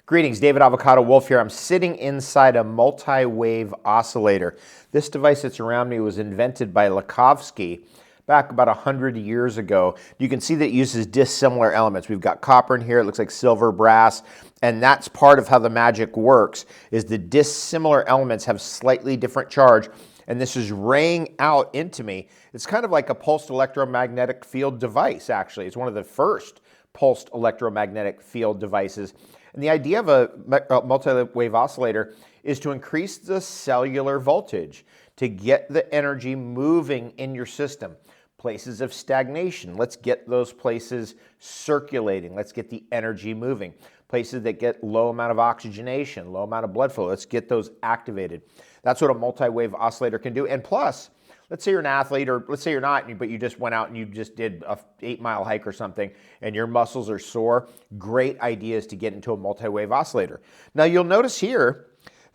Greetings, David Avocado Wolfe here. I'm sitting inside a multi-wave oscillator. This device that's around me was invented by Lakovsky back about 100 years ago. You can see that it uses dissimilar elements. We've got copper in here, it looks like silver, brass, and that's part of how the magic works, is the dissimilar elements have slightly different charge, and this is raying out into me. It's kind of like a pulsed electromagnetic field device, actually. It's one of the first pulsed electromagnetic field devices. And the idea of a multi-wave oscillator is to increase the cellular voltage, to get the energy moving in your system. Places of stagnation, let's get those places circulating. Let's get the energy moving. Places that get low amount of oxygenation, low amount of blood flow, let's get those activated. That's what a multi-wave oscillator can do. And plus, let's say you're an athlete, or let's say you're not, but you just went out and you just did a 8-mile hike or something, and your muscles are sore. Great idea is to get into a multi-wave oscillator. Now you'll notice here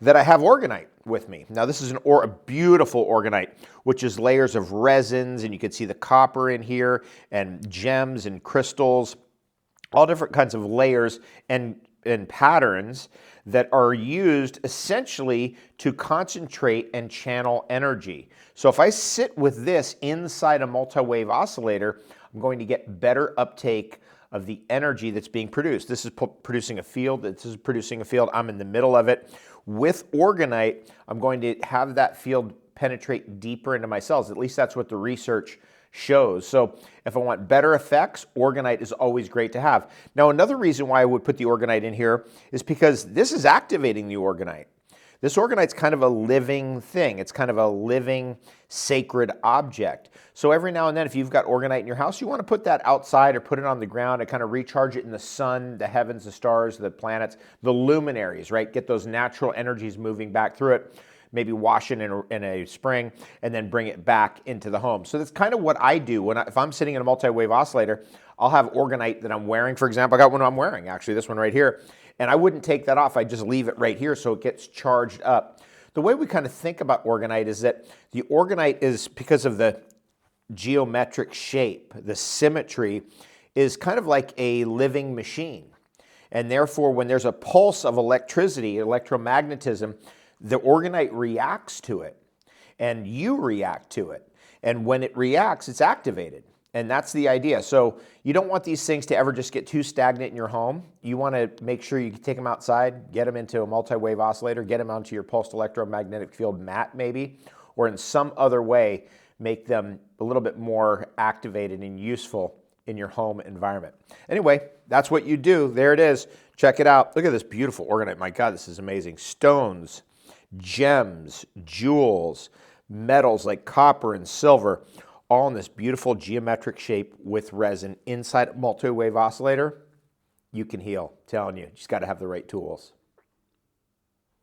that I have Orgonite with me. Now this is a beautiful Orgonite, which is layers of resins, and you can see the copper in here, and gems and crystals, all different kinds of layers and patterns that are used essentially to concentrate and channel energy. So if I sit with this inside a multi-wave oscillator, I'm going to get better uptake of the energy that's being produced. This is producing a field, this is producing a field, I'm in the middle of it. With Orgonite, I'm going to have that field penetrate deeper into my cells. At least that's what the research shows. So if I want better effects, Orgonite is always great to have. Now another reason why I would put the Orgonite in here is because this is activating the Orgonite. This Orgonite's kind of a living thing. It's kind of a living sacred object. So every now and then, if you've got Orgonite in your house, you want to put that outside or put it on the ground and kind of recharge it in the sun, the heavens, the stars, the planets, the luminaries, right? Get those natural energies moving back through it. Maybe wash it in a spring and then bring it back into the home. So that's kind of what I do. If I'm sitting in a multi-wave oscillator, I'll have Orgonite that I'm wearing. For example, I got one I'm wearing, actually, this one right here. And I wouldn't take that off. I just leave it right here so it gets charged up. The way we kind of think about Orgonite is that the Orgonite is, because of the geometric shape, the symmetry, is kind of like a living machine. And therefore, when there's a pulse of electricity, electromagnetism, the Orgonite reacts to it, and you react to it. And when it reacts, it's activated. And that's the idea. So you don't want these things to ever just get too stagnant in your home. You want to make sure you take them outside, get them into a multi-wave oscillator, get them onto your pulsed electromagnetic field mat maybe, or in some other way, make them a little bit more activated and useful in your home environment. Anyway, that's what you do. There it is. Check it out. Look at this beautiful Orgonite. My God, this is amazing. Stones, gems, jewels, metals like copper and silver, all in this beautiful geometric shape with resin inside a multi-wave oscillator. You can heal, I'm telling you. You just got to have the right tools.